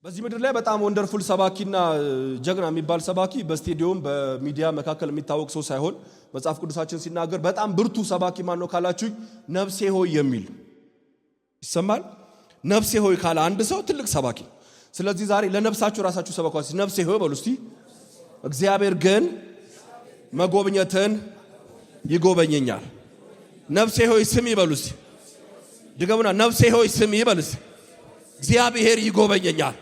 በዚህ ምድር ላይ በጣም ወንደርፉል ሰባኪና ጀግና የሚባል ሰባኪ በስቴዲየም በሚዲያ መካከል የሚታወቅ ሰው ሳይሆን መጽሐፍ ቅዱሳችን ሲናገር በጣም ብርቱ ሰባኪ ማን ነው ካላችሁ ነፍሴ ሆይ የሚል ይሰማል። ነፍሴ ሆይ ካለ አንድ ሰው ትልቅ ሰባኪ። ስለዚህ ዛሬ ለነፍሳችሁ ራሳችሁ ሰባኳስ ነፍሴ ሆይ በሉ እስቲ። እግዚአብሔር ግን መጎብኘትን ይጎበኘኛል። ነፍሴ ሆይ ስሚ በሉ እስቲ። ድገሙና ነፍሴ ሆይ ስሚ በሉ እስቲ። እግዚአብሔር ይጎበኘኛል።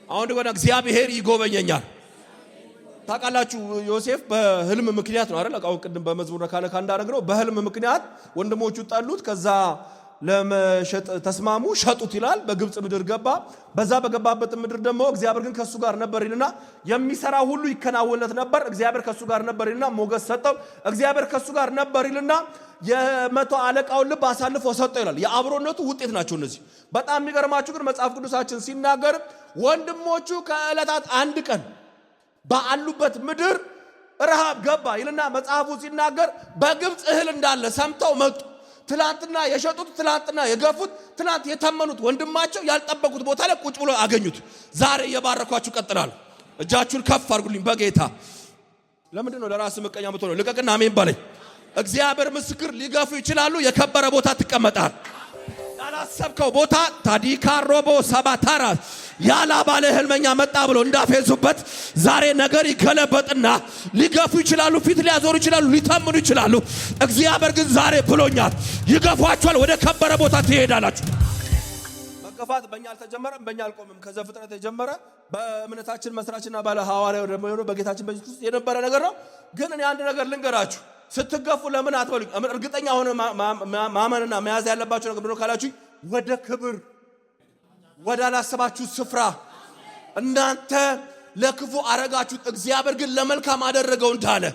አሁን ደግሞ እግዚአብሔር ይጎበኘኛል። ታውቃላችሁ ዮሴፍ በህልም ምክንያት ነው አይደል? አቃው ቅድም በመዝሙር ካለ ካንዳረግነው በህልም ምክንያት ወንድሞቹ ጣሉት። ከዛ ለመሸጥ ተስማሙ፣ ሸጡት ይላል። በግብጽ ምድር ገባ። በዛ በገባበት ምድር ደግሞ እግዚአብሔር ግን ከሱ ጋር ነበር ይልና የሚሰራ ሁሉ ይከናወንለት ነበር። እግዚአብሔር ከሱ ጋር ነበር ይልና ሞገስ ሰጠው። እግዚአብሔር ከሱ ጋር ነበር ይልና የመቶ አለቃውን ልብ አሳልፎ ሰጠው ይላል። የአብሮነቱ ውጤት ናቸው እነዚህ። በጣም የሚገርማችሁ ግን መጽሐፍ ቅዱሳችን ሲናገር ወንድሞቹ ከዕለታት አንድ ቀን ባሉበት ምድር ረሃብ ገባ ይልና መጽሐፉ ሲናገር በግብጽ እህል እንዳለ ሰምተው መጡ። ትላንትና የሸጡት ትላንትና የገፉት ትላንት የተመኑት ወንድማቸው ያልጠበቁት ቦታ ላይ ቁጭ ብሎ አገኙት። ዛሬ የባረኳችሁ ቀጥላል። እጃችሁን ከፍ አድርጉልኝ በጌታ። ለምንድን ነው ለራስ መቀኛ የምትሆነው? ልቀቅና አሜን በለኝ። እግዚአብሔር ምስክር ሊገፉ ይችላሉ። የከበረ ቦታ ትቀመጣል። ያላሰብከው ቦታ ታዲካሮቦ ሰባታራ ያላ ባለ ህልመኛ መጣ ብሎ እንዳፈዙበት ዛሬ ነገር ይገለበጥና ሊገፉ ይችላሉ። ፊት ሊያዞሩ ይችላሉ። ሊተምኑ ይችላሉ። እግዚአብሔር ግን ዛሬ ብሎኛል ይገፏችኋል። ወደ ከበረ ቦታ ትሄዳላችሁ። መገፋት በእኛ አልተጀመረም፣ በእኛ አልቆምም። ከዘፍጥረት የጀመረ በእምነታችን መስራችና ባለ ሐዋርያው ደግሞ የሆነው በጌታችን በኢየሱስ ክርስቶስ የነበረ ነገር ነው። ግን እኔ አንድ ነገር ልንገራችሁ። ስትገፉ ለምን አትበሉኝ? እርግጠኛ ሆነ ማመንና መያዝ ያለባችሁ ነገር ምንድነው ካላችሁ ወደ ክብር ወደ አላሰባችሁ ስፍራ እናንተ ለክፉ አረጋችሁት፣ እግዚአብሔር ግን ለመልካም አደረገው እንዳለ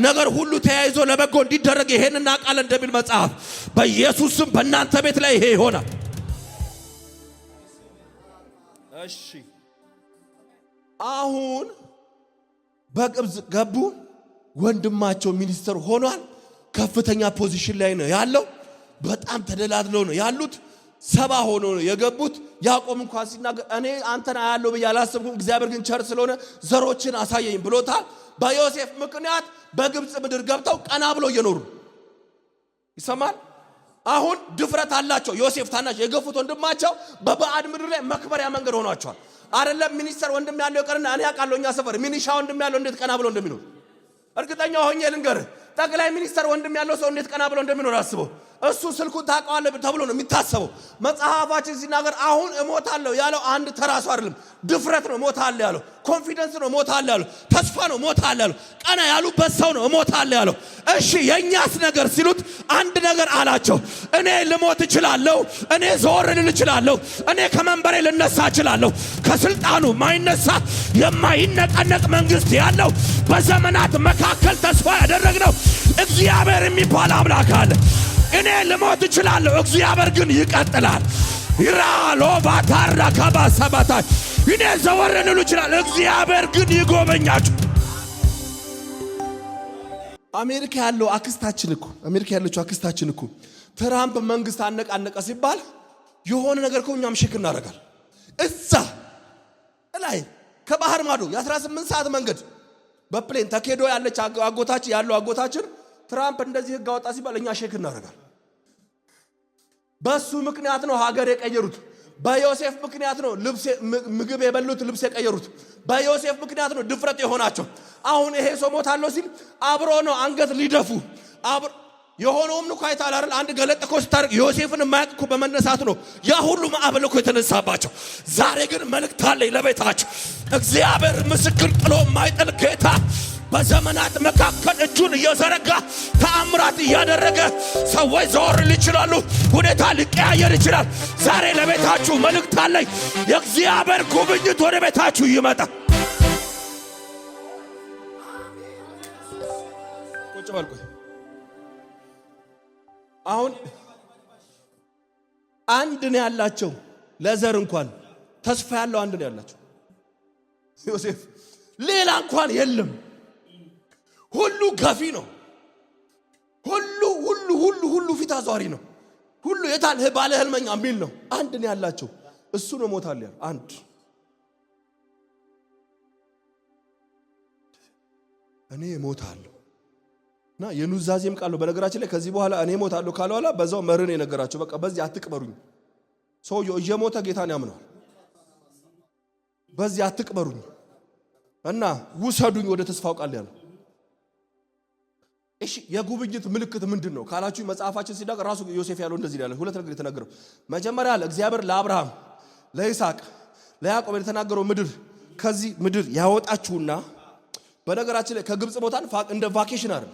ነገር ሁሉ ተያይዞ ለበጎ እንዲደረግ ይሄንና ቃል እንደሚል መጽሐፍ በኢየሱስ ስም በእናንተ ቤት ላይ ይሄ ይሆናል። እሺ አሁን በግብጽ ገቡ። ወንድማቸው ሚኒስተር ሆኗል። ከፍተኛ ፖዚሽን ላይ ነው ያለው። በጣም ተደላድለው ነው ያሉት። ሰባ ሆኖ ነው የገቡት። ያዕቆብ እንኳን ሲናገር እኔ አንተን አያለው ብዬ አላሰብኩም፣ እግዚአብሔር ግን ቸር ስለሆነ ዘሮችን አሳየኝ ብሎታል። በዮሴፍ ምክንያት በግብጽ ምድር ገብተው ቀና ብሎ እየኖሩ ይሰማል። አሁን ድፍረት አላቸው። ዮሴፍ ታናሽ የገፉት ወንድማቸው በባዕድ ምድር ላይ መክበሪያ መንገድ ሆኗቸዋል። አይደለም ሚኒስተር ወንድም ያለው ቀርና እኔ አውቃለሁ እኛ ሰፈር ሚኒሻ ወንድም ያለው እንዴት ቀና ብሎ እንደሚኖር እርግጠኛ ሆኜ ልንገርህ። ጠቅላይ ሚኒስተር ወንድም ያለው ሰው እንዴት ቀና ብሎ እንደሚኖር አስበው። እሱ ስልኩን ታውቀዋለህ ተብሎ ነው የሚታሰበው። መጽሐፋችን ሲናገር አሁን እሞታለሁ ያለው አንድ ተራሱ አይደለም፣ ድፍረት ነው እሞታለሁ ያለው። ኮንፊደንስ ነው እሞታለሁ ያለው። ተስፋ ነው እሞታለሁ ያለው። ቀና ያሉበት ሰው ነው እሞታለሁ ያለው። እሺ የኛስ ነገር ሲሉት አንድ ነገር አላቸው። እኔ ልሞት እችላለሁ፣ እኔ ዞር ልል እችላለሁ፣ እኔ ከመንበሬ ልነሳ እችላለሁ። ከስልጣኑ ማይነሳ የማይነቀነቅ መንግስት ያለው በዘመናት መካከል ተስፋ ያደረግነው እግዚአብሔር የሚባል አምላክ አለ። እኔ ልሞት እችላለሁ፣ እግዚአብሔር ግን ይቀጥላል። ይራሎ ባታራ ከባሰባታ እኔ ዘወር ልል እችላለሁ፣ እግዚአብሔር ግን ይጎበኛችሁ። አሜሪካ ያለው አክስታችን እኮ አሜሪካ ያለችው አክስታችን እኮ ትራምፕ መንግስት አነቃነቀ ሲባል የሆነ ነገር እኮ እኛም ሼክ እናደርጋለን። እዛ ላይ ከባህር ማዶ የ18 ሰዓት መንገድ በፕሌን ተኬዶ ያለች አጎታችን ያለው አጎታችን ትራምፕ እንደዚህ ህግ አወጣ ሲባል እኛ ሼክ እናደርጋለን። በሱ ምክንያት ነው ሀገር የቀየሩት። በዮሴፍ ምክንያት ነው ምግብ የበሉት ልብስ የቀየሩት። በዮሴፍ ምክንያት ነው ድፍረት የሆናቸው። አሁን ይሄ ሰው ሞታለሁ ሲል አብሮ ነው አንገት ሊደፉ የሆነውም ነው አይታል አይደል? አንድ ገለጥ እኮ ስታርቅ ዮሴፍን የማያውቅ እኮ በመነሳት ነው ያ ሁሉ ማዕበል እኮ የተነሳባቸው። ዛሬ ግን መልእክት አለኝ ለቤታችሁ። እግዚአብሔር ምስክር ጥሎ የማይጥል ጌታ በዘመናት መካከል እጁን እየዘረጋ ተአምራት እያደረገ ሰዎች ዘወር ይችላሉ፣ ሁኔታ ሊቀያየር ይችላል። ዛሬ ለቤታችሁ መልእክት አለኝ። የእግዚአብሔር ጉብኝት ወደ ቤታችሁ ይመጣል። ቁጭ በል። አሁን አንድ ነው ያላቸው። ለዘር እንኳን ተስፋ ያለው አንድ ነው ያላቸው ዮሴፍ። ሌላ እንኳን የለም። ሁሉ ገፊ ነው። ሁሉ ፊት አዟሪ ነው። ሁሉ የታል ባለ ህልመኛ የሚል ነው። አንድ ነው ያላቸው። እሱ ነው ሞታል ያለው አንድ እኔ እሞታለሁ እና የኑዛዜም ቃል ነው። በነገራችን ላይ ከዚህ በኋላ እኔ እሞታለሁ ካለ በኋላ በዛው መርን የነገራቸው በቃ በዚህ አትቅበሩኝ። ሰውየው እየሞተ ጌታን ያምነዋል። በዚህ አትቅበሩኝ እና ውሰዱኝ ወደ ተስፋው ቃል ያለው። እሺ የጉብኝት ምልክት ምንድነው ካላችሁ መጽሐፋችን ሲናገር ራሱ ዮሴፍ ያለው እንደዚህ ይላል። ሁለት ነገር የተናገረው መጀመሪያ ለእግዚአብሔር ለአብርሃም ለይስሐቅ ለያዕቆብ የተናገረው ምድር ከዚህ ምድር ያወጣችሁና በነገራችን ላይ ከግብጽ ቦታን እንደ ቫኬሽን አይደል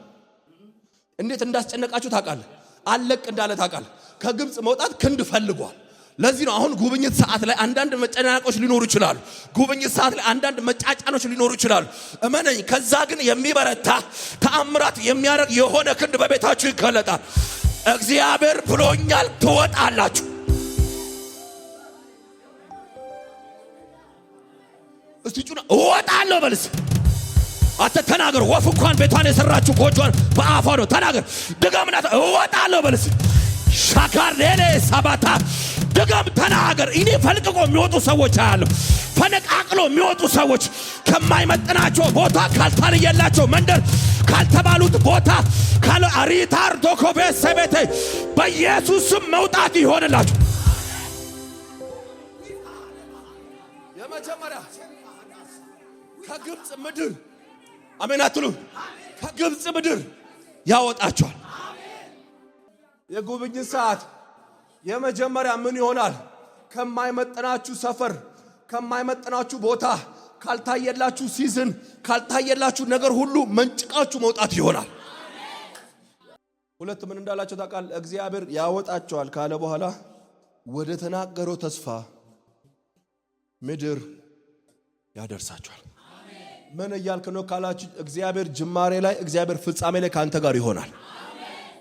እንዴት እንዳስጨነቃችሁ ታውቃለህ። አለቅ እንዳለ ታውቃለህ። ከግብጽ መውጣት ክንድ ፈልጓል። ለዚህ ነው አሁን ጉብኝት ሰዓት ላይ አንዳንድ መጨናነቆች ሊኖሩ ይችላሉ። ጉብኝት ሰዓት ላይ አንዳንድ መጫጫኖች ሊኖሩ ይችላሉ። እመነኝ ከዛ ግን የሚበረታ ተአምራት የሚያደርግ የሆነ ክንድ በቤታችሁ ይገለጣል። እግዚአብሔር ብሎኛል ትወጣላችሁ። እስቲ ጩና እወጣለሁ በልስ አተ ተናገር። ወፍ እንኳን ቤቷን የሰራችሁ ጎጆን በአፏ ነው። ተናገር ድገምና እወጣለሁ በልስ ሻካር ለኔ ሳባታ ድገም ተናገር። እኔ ፈልቅቆ የሚወጡ ሰዎች አያለሁ። ፈነቃቅሎ የሚወጡ ሰዎች ከማይመጥናቸው ቦታ ካልታለየላቸው መንደር ካልተባሉት ቦታ ካለ አሪታርዶ ኮቤሰቤቴ በኢየሱስ ስም መውጣት ይሆንላችሁ። የመጀመሪያ ከግብጽ ምድር አሜን አትሉ? ከግብጽ ምድር ያወጣቸዋል። የጉብኝት ሰዓት የመጀመሪያ ምን ይሆናል? ከማይመጥናችሁ ሰፈር ከማይመጥናችሁ ቦታ ካልታየላችሁ ሲዝን ካልታየላችሁ ነገር ሁሉ መንጭቃችሁ መውጣት ይሆናል። ሁለት ምን እንዳላችሁ ታውቃል? እግዚአብሔር ያወጣቸዋል ካለ በኋላ ወደ ተናገረው ተስፋ ምድር ያደርሳቸዋል። ምን እያልክ ነው ካላችሁ እግዚአብሔር ጅማሬ ላይ እግዚአብሔር ፍጻሜ ላይ ካንተ ጋር ይሆናል።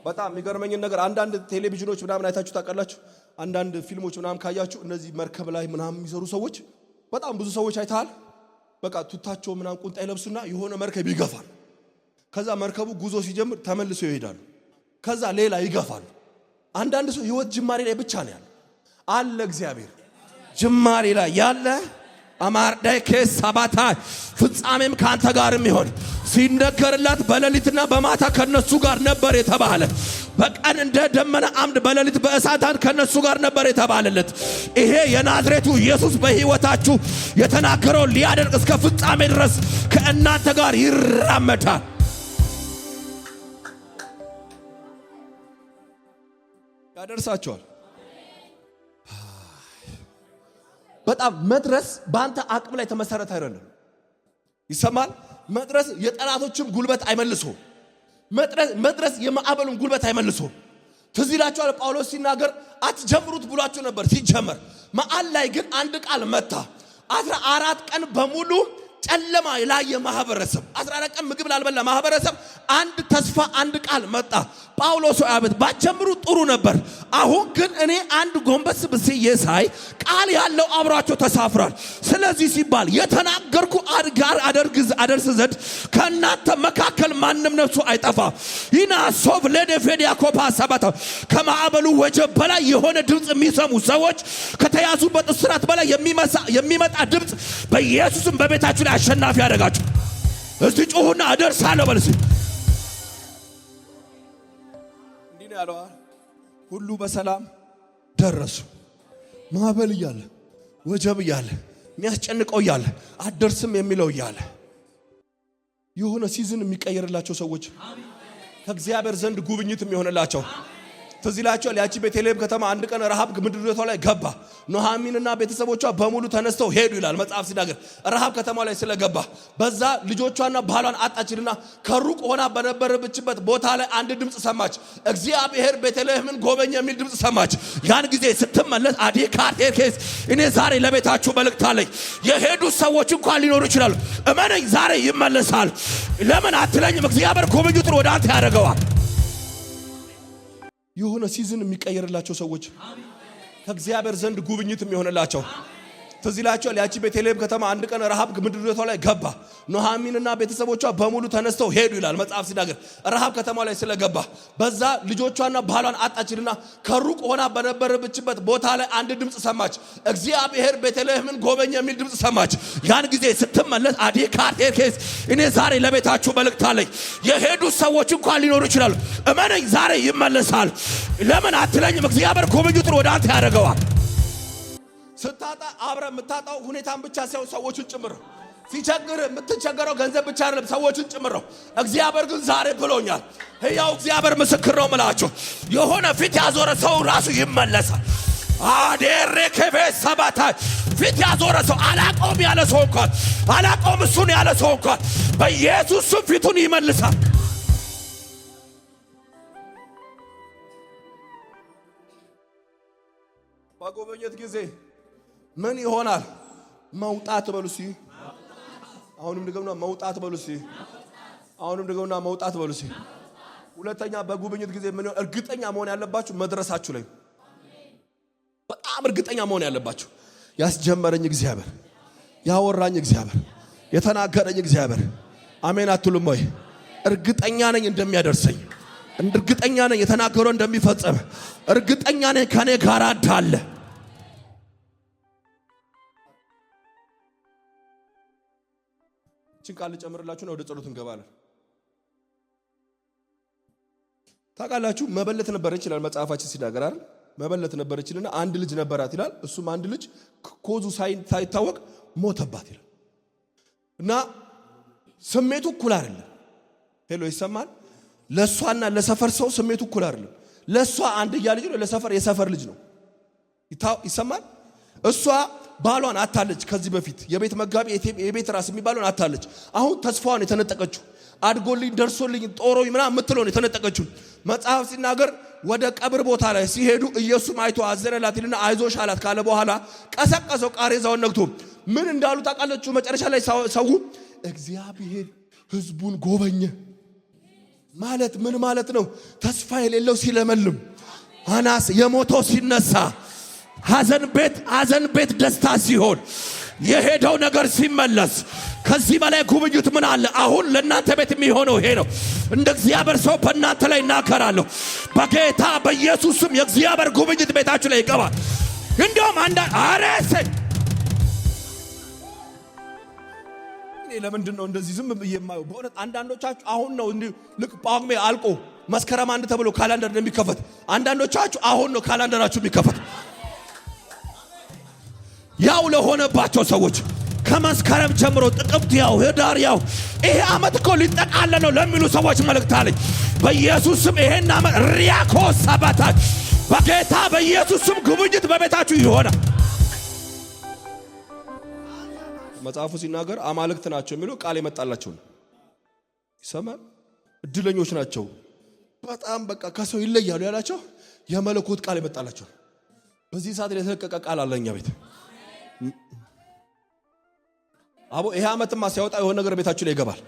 በጣም የሚገርመኝ ነገር አንዳንድ ቴሌቪዥኖች ምናምን አይታችሁ ታውቃላችሁ? አንዳንድ ፊልሞች ምናምን ካያችሁ እነዚህ መርከብ ላይ ምናምን የሚሰሩ ሰዎች በጣም ብዙ ሰዎች አይተሃል? በቃ ቱታቸው ምናምን ቁንጣ ይለብሱና የሆነ መርከብ ይገፋል። ከዛ መርከቡ ጉዞ ሲጀምር ተመልሰው ይሄዳሉ። ከዛ ሌላ ይገፋሉ። አንዳንድ ሰው ህይወት ጅማሬ ላይ ብቻ ነው ያለ አለ። እግዚአብሔር ጅማሬ ላይ ያለ አማርዳይ ከሳባታ ፍጻሜም ካንተ ጋርም ይሆን ሲነገርላት በሌሊትና በማታ ከነሱ ጋር ነበር የተባለ። በቀን እንደ ደመና አምድ በሌሊት በእሳት ከነሱ ጋር ነበር የተባለለት። ይሄ የናዝሬቱ ኢየሱስ በህይወታችሁ የተናገረው ሊያደርግ እስከ ፍጻሜ ድረስ ከእናንተ ጋር ይራመዳል። ያደርሳቸዋል። በጣም መድረስ በአንተ አቅም ላይ ተመሰረተ አይደለም። ይሰማል? መድረስ የጠላቶችም ጉልበት አይመልሶም። መድረስ የማዕበሉም ጉልበት አይመልሶም። ትዝ ይላችኋል ጳውሎስ ሲናገር አትጀምሩት ብሏቸው ነበር። ሲጀመር መዓል ላይ ግን አንድ ቃል መታ። 14 ቀን በሙሉ ጨለማ ላይ የማህበረሰብ 14 ቀን ምግብ ላልበላ ማህበረሰብ አንድ ተስፋ አንድ ቃል መጣ። ጳውሎስ አብት ባጀምሩ ጥሩ ነበር። አሁን ግን እኔ አንድ ጎንበስ ብዬ ሳይ ቃል ያለው አብራቸው ተሳፍሯል። ስለዚህ ሲባል የተናገርኩ አድጋር አደርስ ዘንድ ከእናንተ መካከል ማንም ነፍሱ አይጠፋ። ይና ሶፍ ለደፈዲያ ኮፓ ሰባታ ከማዕበሉ ወጀብ በላይ የሆነ ድምጽ የሚሰሙ ሰዎች ከተያዙበት እስራት በላይ የሚመጣ ድምጽ በኢየሱስም በቤታችሁ ላይ አሸናፊ ያደርጋችሁ። እስቲ ጮሁና አደርሳለሁ በልስ እንዲህ ነው ያለው። ሁሉ በሰላም ደረሱ። ማዕበል እያለ ወጀብ እያለ የሚያስጨንቀው እያለ አደርስም የሚለው እያለ የሆነ ሲዝን የሚቀየርላቸው ሰዎች ከእግዚአብሔር ዘንድ ጉብኝት የሚሆንላቸው ትዝ ይላችኋል። ያቺ ቤተልሔም ከተማ አንድ ቀን ረሃብ ምድሪቷ ላይ ገባ። ኑሃሚንና ቤተሰቦቿ በሙሉ ተነስተው ሄዱ ይላል መጽሐፍ ሲናገር። ረሃብ ከተማ ላይ ስለገባ በዛ ልጆቿና ባሏን አጣችልና ከሩቅ ሆና በነበረችበት ቦታ ላይ አንድ ድምጽ ሰማች። እግዚአብሔር ቤተልሔምን ጎበኘ የሚል ድምጽ ሰማች። ያን ጊዜ ስትመለስ አዲካቴርኬስ እኔ ዛሬ ለቤታችሁ መልእክት አለኝ። የሄዱ ሰዎች እንኳን ሊኖሩ ይችላሉ። እመነኝ ዛሬ ይመለሳል። ለምን አትለኝም? እግዚአብሔር ጉብኝቱን ወደ አንተ ያደርገዋል። የሆነ ሲዝን የሚቀየርላቸው ሰዎች ከእግዚአብሔር ዘንድ ጉብኝት የሚሆንላቸው ትዝ ይላችኋል። ያቺ ቤተልሔም ከተማ አንድ ቀን ረሃብ ምድሪቷ ላይ ገባ። ኑኃሚንና ቤተሰቦቿ በሙሉ ተነስተው ሄዱ ይላል መጽሐፍ ሲናገር። ረሃብ ከተማ ላይ ስለገባ በዛ ልጆቿና ባሏን አጣችልና ከሩቅ ሆና በነበረችበት ቦታ ላይ አንድ ድምጽ ሰማች። እግዚአብሔር ቤተልሔምን ጎበኘ የሚል ድምጽ ሰማች። ያን ጊዜ ስትመለስ አዲካቴርኬስ እኔ ዛሬ ለቤታችሁ መልእክት አለኝ። የሄዱ ሰዎች እንኳን ሊኖሩ ይችላሉ። እመነኝ ዛሬ ይመለሳል። ለምን አትለኝም? እግዚአብሔር ጎበኙትን ወደ አንተ ያደርገዋል። ስታጣ አብረ የምታጣው ሁኔታን ብቻ ሳይሆን ሰዎችን ጭምር። ሲቸግር የምትቸገረው ገንዘብ ብቻ አይደለም፣ ሰዎችን ጭምር። እግዚአብሔር ግን ዛሬ ብሎኛል። ሕያው እግዚአብሔር ምስክር ነው የምላችሁ። የሆነ ፊት ያዞረ ሰው ራሱ ይመለሳል። አዴሬከቤ ሰባታ ፊት ያዞረ ሰው አላቆም ያለ ሰው እንኳን አላቆም እሱን ያለ ሰው እንኳን በኢየሱስ ስም ፊቱን ይመልሳል። በጎበኘት ጊዜ ምን ይሆናል? መውጣት በሉ እስኪ። አሁንም ደግሞና መውጣት በሉ እስኪ። አሁንም ደግሞና መውጣት በሉ እስኪ። ሁለተኛ በጉብኝት ጊዜ ምን ይሆናል? እርግጠኛ መሆን ያለባችሁ መድረሳችሁ ላይ በጣም እርግጠኛ መሆን ያለባችሁ። ያስጀመረኝ እግዚአብሔር፣ ያወራኝ እግዚአብሔር፣ የተናገረኝ እግዚአብሔር። አሜን አትሉም ወይ? እርግጠኛ ነኝ እንደሚያደርሰኝ፣ እርግጠኛ ነኝ የተናገረው እንደሚፈጸም፣ እርግጠኛ ነኝ ከኔ ጋር እንዳለ። ችን ቃል ጨምርላችሁ ነው ወደ ጸሎት እንገባለን። ታውቃላችሁ መበለት ነበረች ይላል መጽሐፋችን ሲናገር አይደል? መበለት ነበረችና አንድ ልጅ ነበራት ይላል። እሱም አንድ ልጅ ኮዙ ሳይታወቅ ሞተባት ይላል። እና ስሜቱ እኩል አይደለም። ሄሎ ይሰማል? ለሷና ለሰፈር ሰው ስሜቱ እኩል አይደለም። ለሷ አንድያ ልጅ ነው፣ ለሰፈር የሰፈር ልጅ ነው። ይሰማል? እሷ ባሏን አታለች። ከዚህ በፊት የቤት መጋቢ የቤት ራስ የሚባለውን አታለች። አሁን ተስፋዋን የተነጠቀችው አድጎልኝ ደርሶልኝ ጦሮኝ ምናምን የምትለውን የተነጠቀችው መጽሐፍ ሲናገር ወደ ቀብር ቦታ ላይ ሲሄዱ ኢየሱስ አይቶ አዘነላትና አይዞሽ አላት ካለ በኋላ ቀሰቀሰው ቃሬዛውን ነግቶ ምን እንዳሉ ታውቃላችሁ? መጨረሻ ላይ ሰው እግዚአብሔር ሕዝቡን ጎበኘ ማለት ምን ማለት ነው? ተስፋ የሌለው ሲለመልም፣ አናስ የሞተው ሲነሳ፣ ሐዘን ቤት ደስታ ሲሆን፣ የሄደው ነገር ሲመለስ፣ ከዚህ በላይ ጉብኝት ምን አለ? አሁን ለእናንተ ቤት የሚሆነው ይሄ ነው። እንደ እግዚአብሔር ሰው በእናንተ ላይ እናከራለሁ። በጌታ በኢየሱስም የእግዚአብሔር ጉብኝት ቤታችሁ ላይ ይገባል። እንዲያውም ለምንድን ነው እንደዚህ ዝም ብዬ የማየው? በእውነት አንዳንዶቻችሁ አሁን ነው እንዲህ ልክ ጳጉሜ አልቆ መስከረም አንድ ተብሎ ካላንደር እንደሚከፈት አንዳንዶቻችሁ አሁን ነው ካላንደራችሁ የሚከፈት። ያው ለሆነባቸው ሰዎች ከመስከረም ጀምሮ ጥቅምት ያው ህዳር ያው ይሄ ዓመት እኮ ሊጠቃለል ነው ለሚሉ ሰዎች መልእክት አለኝ። በኢየሱስ ስም ይሄን ዓመት ሪያኮ ሰባታች በጌታ በኢየሱስ ስም ጉብኝት በቤታችሁ ይሆናል። መጽሐፉ ሲናገር አማልክት ናቸው የሚለው ቃል የመጣላቸው ነው። ይሰማል? እድለኞች ናቸው በጣም በቃ ከሰው ይለያሉ ያላቸው የመለኮት ቃል የመጣላቸው። በዚህ ሰዓት የተለቀቀ ቃል አለኛ ቤት አቦ ይሄ ዓመትማ ሲያወጣ የሆነ ነገር ቤታችሁ ላይ ይገባል።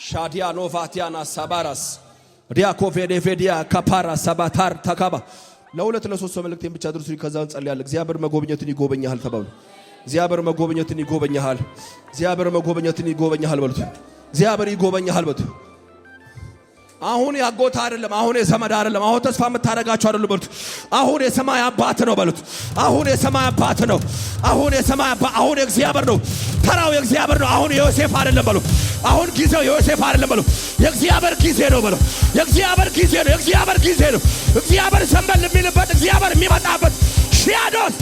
ሻዲያ ኖቫቲያና ሳባራስ ዲያኮፌዴፌዲያ ካፓራ ሳባታር ተካባ ለሁለት ለሶስት ሰው መልእክቴን ብቻ አድርሱኝ። ከዛ እንጸልያለን። እግዚአብሔር መጎብኘትን ይጎበኛል ተባሉ። እግዚአብሔር መጎብኘትን ይጎበኛል። እግዚአብሔር መጎብኘትን ይጎበኛል በሉት። እግዚአብሔር ይጎበኛል በሉት። አሁን ያጎታ አይደለም፣ አሁን የሰመዳ አይደለም፣ አሁን ተስፋ የምታረጋቸው አይደለም በሉት። አሁን የሰማይ አባት ነው በሉት። አሁን የሰማይ አባት ነው። አሁን የሰማይ አባት አሁን የእግዚአብሔር ነው። ተራው የእግዚአብሔር ነው። አሁን የዮሴፍ አይደለም በሉት። አሁን ጊዜው የዮሴፍ አይደለም በሉት። የእግዚአብሔር ጊዜ ነው በሉት። የእግዚአብሔር ጊዜ ነው። የእግዚአብሔር ጊዜ ነው። እግዚአብሔር ሰንበል የሚልበት እግዚአብሔር የሚመጣበት ሺያዶስ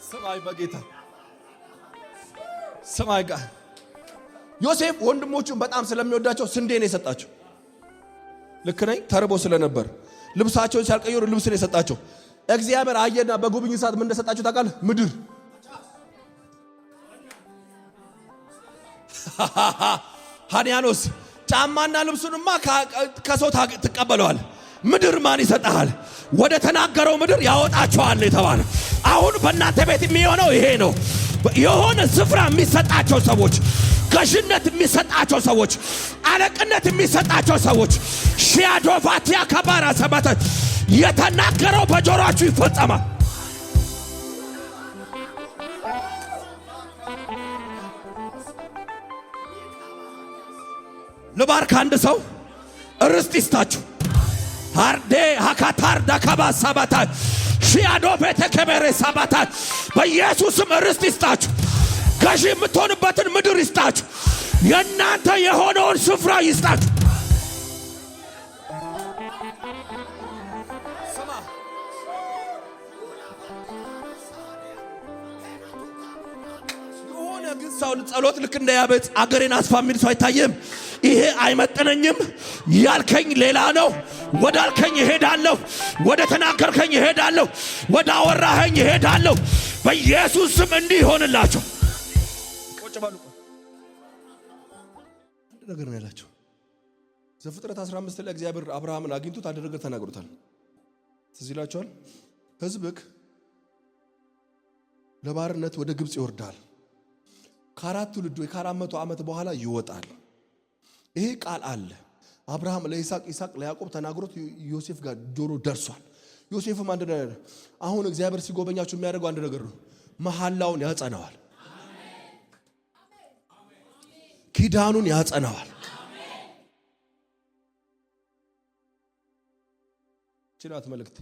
ሰማይ በጌታ ሰማይ ጋር ዮሴፍ ወንድሞቹን በጣም ስለሚወዳቸው ስንዴ ነው የሰጣቸው። ልክ ነኝ? ተርቦ ስለነበር ልብሳቸውን ሲያልቀየሩ ልብስ ነው የሰጣቸው። እግዚአብሔር አየና በጉብኝት ሰዓት ምን እንደሰጣቸው ታውቃለህ? ምድር ሃኒያኖስ ጫማና ልብሱንማ ከሰው ትቀበለዋል። ምድር ማን ይሰጣል? ወደ ተናገረው ምድር ያወጣቸዋል የተባለ። አሁን በእናንተ ቤት የሚሆነው ይሄ ነው። የሆነ ስፍራ የሚሰጣቸው ሰዎች፣ ገዥነት የሚሰጣቸው ሰዎች፣ አለቅነት የሚሰጣቸው ሰዎች ሺያዶፋቲያ ከባራ ሰባታ የተናገረው በጆሮአችሁ ይፈጸማል። ልባርክ አንድ ሰው ርስት ይስጣችሁ። ታርዴ ሃካታር ዳካባ ሳባታ ሺያዶ በተከበረ ሳባታ በኢየሱስም ርስት ይስጣችሁ። ገዢ የምትሆንበትን ምድር ይስጣችሁ። የእናንተ የሆነውን ስፍራ ይስጣችሁ። የሆነ ግን ሰው ጸሎት ልክ እንደ ያቤጽ አገሬን አስፋ የሚል ሰው አይታየም። ይሄ አይመጥነኝም ያልከኝ ሌላ ነው። ወዳልከኝ እሄዳለሁ፣ ወደ ተናገርከኝ እሄዳለሁ፣ ወደ አወራኸኝ እሄዳለሁ። በኢየሱስ ስም እንዲህ ይሆንላችሁ። ቁጭ በሉ። አንድ ነገር ነው ያላችሁ። ዘፍጥረት 15 ላይ እግዚአብሔር አብርሃምን አግኝቶት አንድ ነገር ተናግሮታል። ትዝ ይላችኋል። ሕዝብክ ለባርነት ወደ ግብጽ ይወርዳል፣ ከአራት ትውልድ ወይ ከ400 ዓመት በኋላ ይወጣል። ይሄ ቃል አለ። አብርሃም ለይስሐቅ፣ ይስሐቅ ለያዕቆብ ተናግሮት ዮሴፍ ጋር ጆሮ ደርሷል። ዮሴፍም አንድ ነገር አሁን እግዚአብሔር ሲጎበኛችሁ የሚያደርገው አንድ ነገር ነው። መሐላውን ያጸናዋል፣ ኪዳኑን ያጸናዋል። ችላት መልእክቴ